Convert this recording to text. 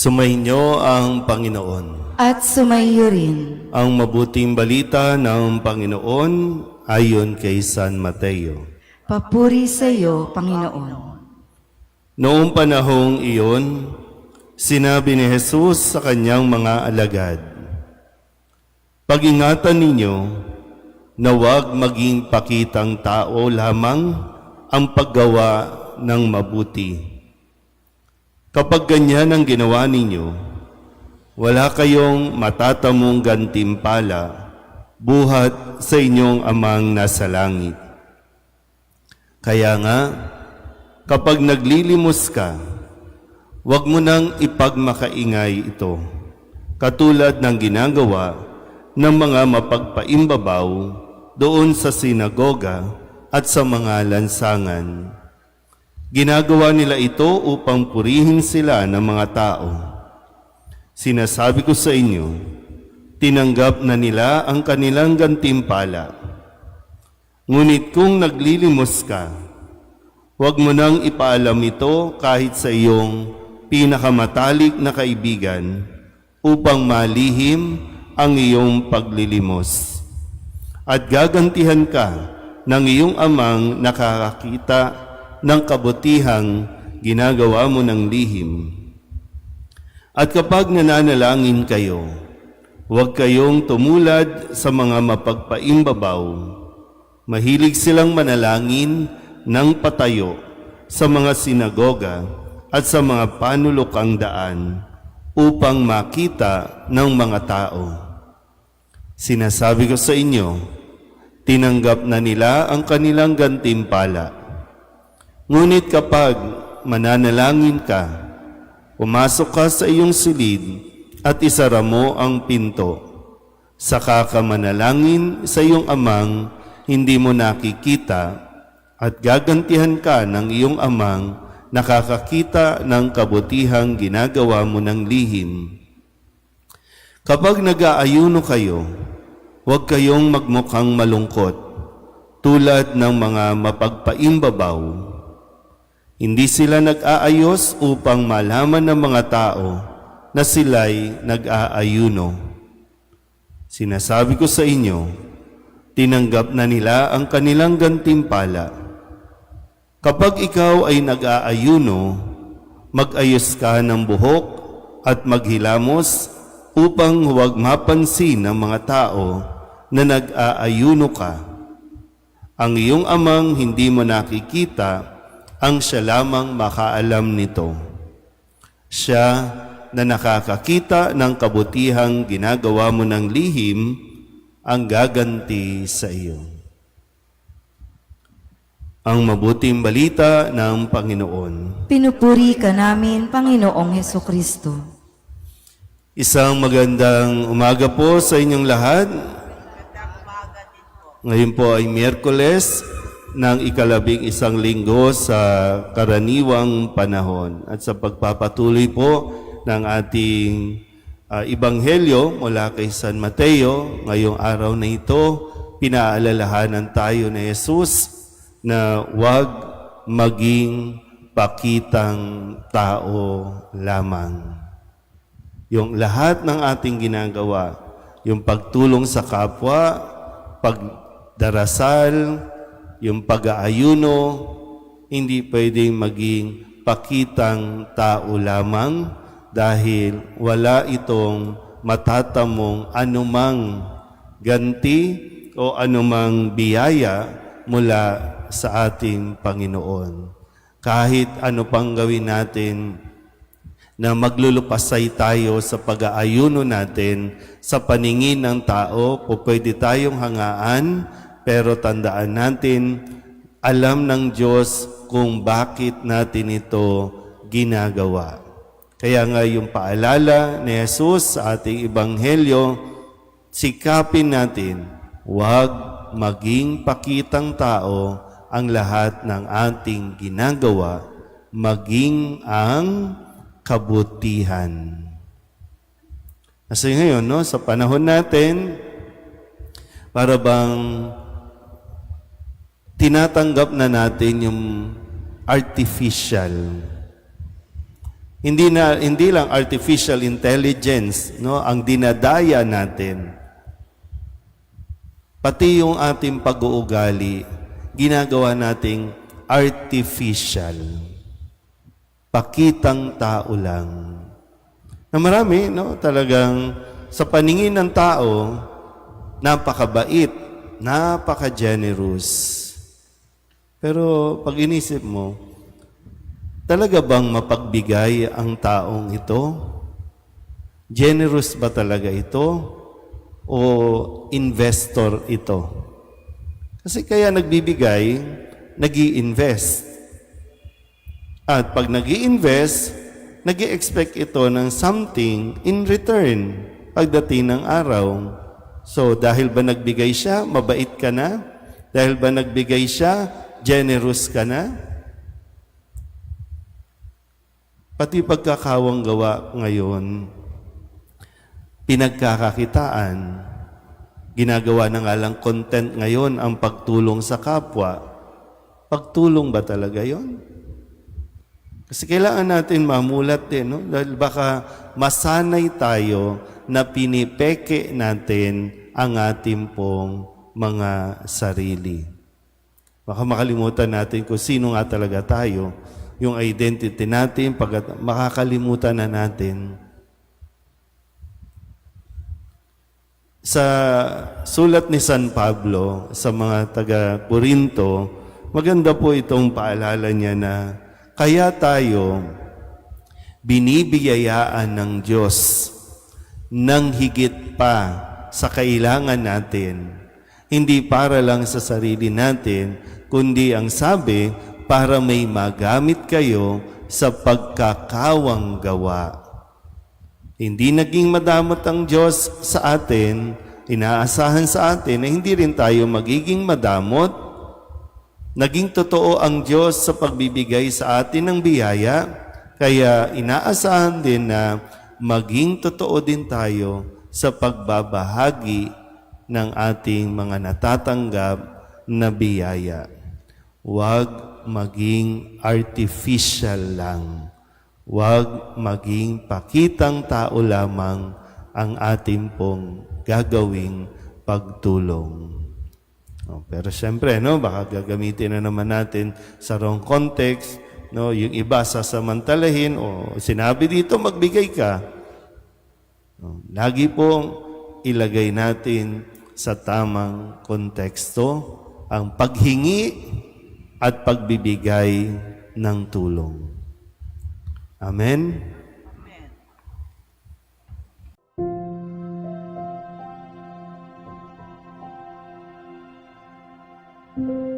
Sumainyo ang Panginoon. At sumaiyo rin. Ang mabuting balita ng Panginoon ayon kay San Mateo. Papuri sa iyo, Panginoon. Noong panahong iyon, sinabi ni Jesus sa kanyang mga alagad, "Pag-ingatan ninyo na huwag maging pakitang tao lamang ang paggawa ng mabuti. Kapag ganyan ang ginawa ninyo, wala kayong matatamong gantimpala buhat sa inyong amang nasa langit. Kaya nga, kapag naglilimos ka, huwag mo nang ipagmakaingay ito, katulad ng ginagawa ng mga mapagpaimbabaw doon sa sinagoga at sa mga lansangan. Ginagawa nila ito upang purihin sila ng mga tao. Sinasabi ko sa inyo, tinanggap na nila ang kanilang gantimpala. Ngunit kung naglilimos ka, huwag mo nang ipaalam ito kahit sa iyong pinakamatalik na kaibigan upang malihim ang iyong paglilimos. At gagantihan ka ng iyong amang nakakakita ng kabutihang ginagawa mo ng lihim. At kapag nananalangin kayo, huwag kayong tumulad sa mga mapagpaimbabaw. Mahilig silang manalangin ng patayo sa mga sinagoga at sa mga panulokang daan upang makita ng mga tao. Sinasabi ko sa inyo, tinanggap na nila ang kanilang gantimpala. Ngunit kapag mananalangin ka, pumasok ka sa iyong silid at isara mo ang pinto. Saka ka manalangin sa iyong amang hindi mo nakikita at gagantihan ka ng iyong amang nakakakita ng kabutihang ginagawa mo ng lihim. Kapag nag-aayuno kayo, huwag kayong magmukhang malungkot tulad ng mga mapagpaimbabaw. Hindi sila nag-aayos upang malaman ng mga tao na sila'y nag-aayuno. Sinasabi ko sa inyo, tinanggap na nila ang kanilang gantimpala. Kapag ikaw ay nag-aayuno, mag-ayos ka ng buhok at maghilamos upang huwag mapansin ng mga tao na nag-aayuno ka. Ang iyong amang hindi mo nakikita, ang siya lamang makaalam nito. Siya na nakakakita ng kabutihang ginagawa mo ng lihim, ang gaganti sa iyo." Ang mabuting balita ng Panginoon. Pinupuri ka namin, Panginoong Hesukristo. Isang magandang umaga po sa inyong lahat. Ngayon po ay Miyerkules ng ika-11 linggo sa karaniwang panahon. At sa pagpapatuloy po ng ating Ebanghelyo mula kay San Mateo, ngayong araw na ito, pinaalalahanan tayo ni Jesus na huwag maging pakitang tao lamang. Yung lahat ng ating ginagawa, yung pagtulong sa kapwa, pagdarasal, yung pag-aayuno, hindi pwedeng maging pakitang tao lamang dahil wala itong matatamong anumang ganti o anumang biyaya mula sa ating Panginoon. Kahit ano pang gawin natin na maglulupasay tayo sa pag-aayuno natin sa paningin ng tao, o pwede tayong hangaan, pero tandaan natin, alam ng Diyos kung bakit natin ito ginagawa. Kaya nga yung paalala ni Jesus sa ating Ebanghelyo, sikapin natin, huwag maging pakitang tao ang lahat ng ating ginagawa, maging ang kabutihan. Kasi ngayon, sa panahon natin, para bang tinatanggap na natin yung artificial. Hindi lang artificial intelligence, no, ang dinadaya natin. Pati yung ating pag-uugali, ginagawa nating artificial. Pakitang tao lang. Na marami, no, talagang sa paningin ng tao, napakabait, napaka-generous. Pero pag inisip mo, talaga bang mapagbigay ang taong ito? Generous ba talaga ito? O investor ito? Kasi kaya nagbibigay, nag-i-invest. At pag nag-i-invest, nag-i-expect ito ng something in return pagdating ng araw. So, dahil ba nagbigay siya, mabait ka na? Dahil ba nagbigay siya, generous ka na? Pati pagkakawang gawa ngayon, pinagkakakitaan, ginagawa na nga lang content ngayon ang pagtulong sa kapwa. Pagtulong ba talaga yon? Kasi kailangan natin mamulat din, no? Dahil baka masanay tayo na pinipeke natin ang ating pong mga sarili. Baka makalimutan natin kung sino nga talaga tayo, yung identity natin, pag makakalimutan na natin. Sa sulat ni San Pablo sa mga taga-Corinto, maganda po itong paalala niya na kaya tayo binibiyayaan ng Diyos ng higit pa sa kailangan natin. Hindi para lang sa sarili natin, kundi ang sabi, para may magamit kayo sa pagkakawang gawa. Hindi naging madamot ang Diyos sa atin, inaasahan sa atin na hindi rin tayo magiging madamot. Naging totoo ang Diyos sa pagbibigay sa atin ng biyaya, kaya inaasahan din na maging totoo din tayo sa pagbabahagi ng ating mga natatanggap na biyaya. Huwag maging artificial lang. Huwag maging pakitang tao lamang ang ating pong gagawing pagtulong. Pero siyempre, no, baka gagamitin na naman natin sa wrong context, no, yung iba sasamantalahin o sinabi dito magbigay ka. Lagi pong ilagay natin sa tamang konteksto ang paghingi at pagbibigay ng tulong. Amen? Amen.